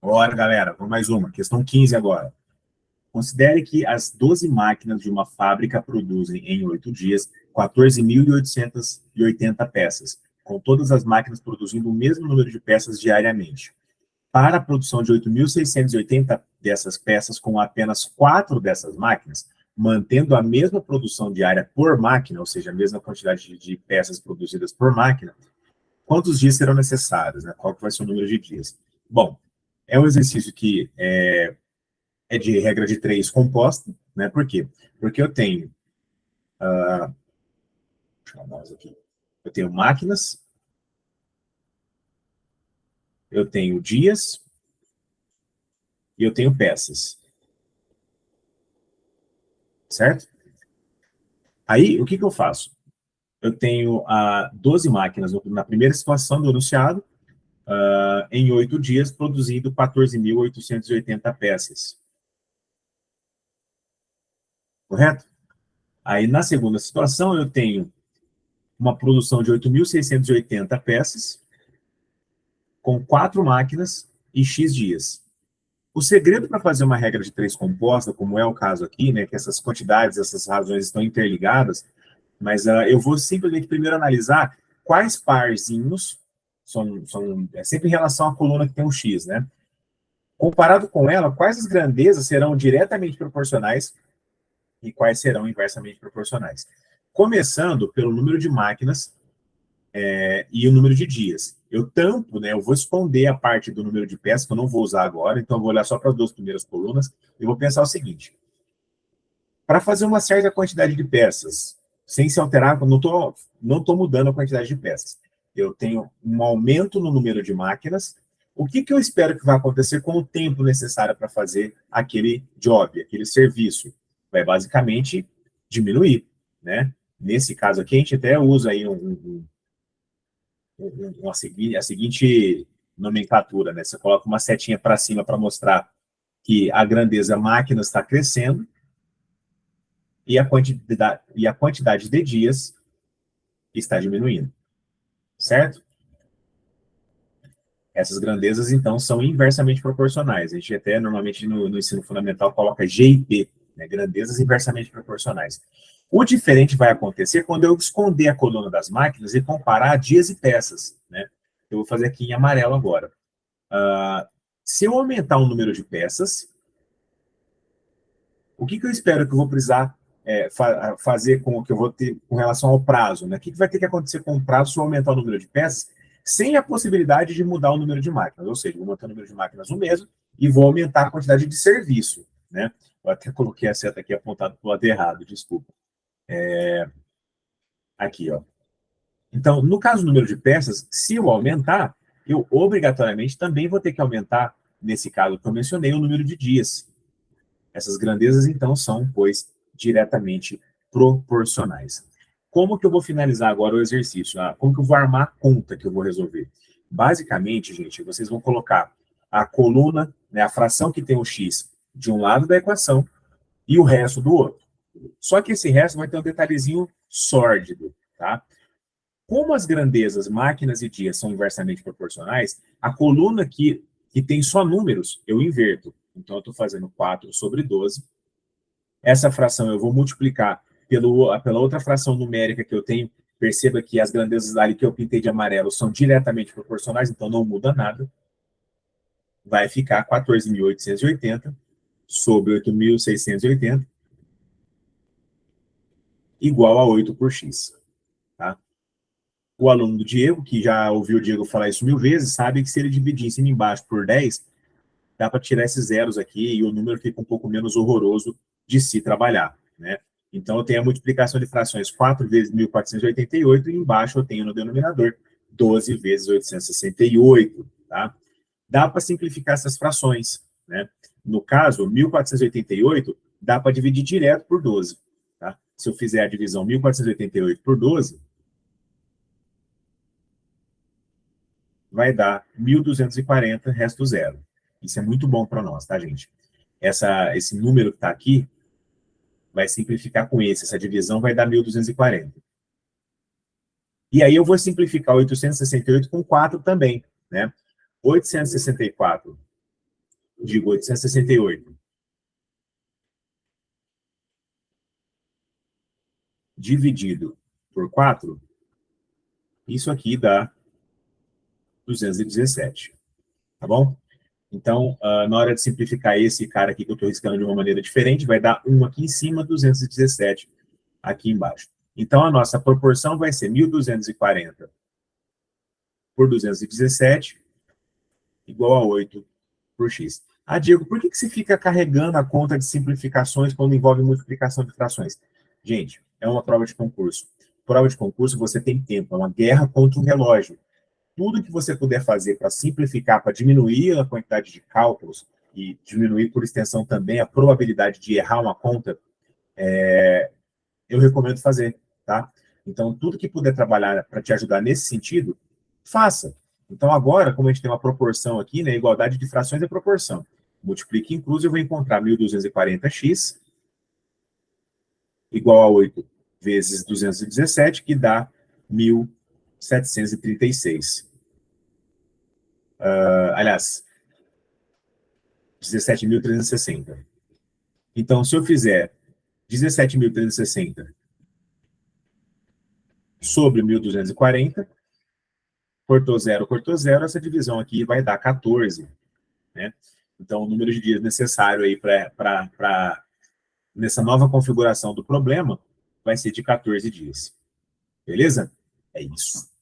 Bora, galera, vamos mais uma. Questão 15 agora. Considere que as 12 máquinas de uma fábrica produzem, em 8 dias, 14.880 peças, com todas as máquinas produzindo o mesmo número de peças diariamente. Para a produção de 8.680 dessas peças com apenas 4 dessas máquinas, mantendo a mesma produção diária por máquina, ou seja, a mesma quantidade de peças produzidas por máquina, quantos dias serão necessários, né? Qual que vai ser o número de dias? Bom, é um exercício que é de regra de 3 composta, né? Por quê? Porque eu tenho, deixa eu mais aqui, eu tenho máquinas, eu tenho dias e eu tenho peças, certo? Aí, o que que eu faço? Eu tenho 12 máquinas na primeira situação do enunciado, em 8 dias, produzindo 14.880 peças, correto? Aí, na segunda situação, eu tenho uma produção de 8.680 peças, com 4 máquinas e X dias. O segredo para fazer uma regra de 3 composta, como é o caso aqui, né, que essas quantidades, essas razões estão interligadas, mas eu vou simplesmente primeiro analisar quais parzinhos é sempre em relação à coluna que tem um X, né? Comparado com ela, quais as grandezas serão diretamente proporcionais e quais serão inversamente proporcionais. Começando pelo número de máquinas e o número de dias. Eu tampo, né, eu vou esconder a parte do número de peças, que eu não vou usar agora, então eu vou olhar só para as 2 primeiras colunas, e vou pensar o seguinte: para fazer uma certa quantidade de peças, sem se alterar, não tô mudando a quantidade de peças. Eu tenho um aumento no número de máquinas. O que eu espero que vai acontecer com o tempo necessário para fazer aquele job, aquele serviço? Vai basicamente diminuir, né? Nesse caso aqui, a gente até usa aí a seguinte nomenclatura, né? Você coloca uma setinha para cima para mostrar que a grandeza máquina está crescendo e a quantidade de dias está diminuindo, certo? Essas grandezas, então, são inversamente proporcionais. A gente até, normalmente, no ensino fundamental, coloca GIP, né? Grandezas inversamente proporcionais. O diferente vai acontecer quando eu esconder a coluna das máquinas e comparar dias e peças, né? Eu vou fazer aqui em amarelo agora. Se eu aumentar o número de peças, o que eu espero que eu vou precisar fazer com o que eu vou ter com relação ao prazo, né? O que vai ter que acontecer com o prazo se eu aumentar o número de peças, sem a possibilidade de mudar o número de máquinas? Ou seja, vou manter o número de máquinas o mesmo e vou aumentar a quantidade de serviço, né? Eu até coloquei a seta aqui apontada para o lado errado, desculpa. Aqui, ó. Então, no caso do número de peças, se eu aumentar, eu obrigatoriamente também vou ter que aumentar, nesse caso que eu mencionei, o número de dias. Essas grandezas, então, são, pois, diretamente proporcionais. Como que eu vou finalizar agora o exercício? Como que eu vou armar a conta que eu vou resolver? Basicamente, gente, vocês vão colocar a coluna, né, a fração que tem o x de um lado da equação e o resto do outro. Só que esse resto vai ter um detalhezinho sórdido, tá? Como as grandezas, máquinas e dias são inversamente proporcionais, a coluna que tem só números, eu inverto. Então, eu estou fazendo 4 sobre 12. Essa fração eu vou multiplicar pela outra fração numérica que eu tenho. Perceba que as grandezas ali que eu pintei de amarelo são diretamente proporcionais, então não muda nada. Vai ficar 14.880 sobre 8.680 igual a 8 por x. Tá? O aluno do Diego, que já ouviu o Diego falar isso 1000 vezes, sabe que se ele dividir em cima e embaixo por 10, dá para tirar esses zeros aqui e o número fica um pouco menos horroroso de se trabalhar, né? Então, eu tenho a multiplicação de frações 4 vezes 1.488 e embaixo eu tenho no denominador 12 vezes 868, tá? Dá para simplificar essas frações, né? No caso, 1.488 dá para dividir direto por 12, tá? Se eu fizer a divisão 1.488 por 12, vai dar 1.240, resto zero. Isso é muito bom para nós, tá, gente? Esse número que está aqui vai simplificar com esse. Essa divisão vai dar 1.240. E aí eu vou simplificar 868 com 4 também, né? 864 digo 868, dividido por 4, isso aqui dá 217, tá bom? Então, na hora de simplificar esse cara aqui que eu estou riscando de uma maneira diferente, vai dar 1 aqui em cima, 217 aqui embaixo. Então, a nossa proporção vai ser 1.240 por 217 igual a 8 por x. Ah, Diego, por que você fica carregando a conta de simplificações quando envolve multiplicação de frações? Gente, é uma prova de concurso. Prova de concurso, você tem tempo, é uma guerra contra o relógio. Tudo que você puder fazer para simplificar, para diminuir a quantidade de cálculos e diminuir, por extensão também, a probabilidade de errar uma conta, eu recomendo fazer, tá? Então, tudo que puder trabalhar para te ajudar nesse sentido, faça. Então, agora, como a gente tem uma proporção aqui, né, igualdade de frações é proporção. Multiplique em cruz, eu vou encontrar 1.240x igual a 8 vezes 217, que dá 1.736. Aliás, 17.360. Então, se eu fizer 17.360 sobre 1.240, cortou zero, essa divisão aqui vai dar 14, né? Então, o número de dias necessário aí nessa nova configuração do problema vai ser de 14 dias. Beleza? É isso.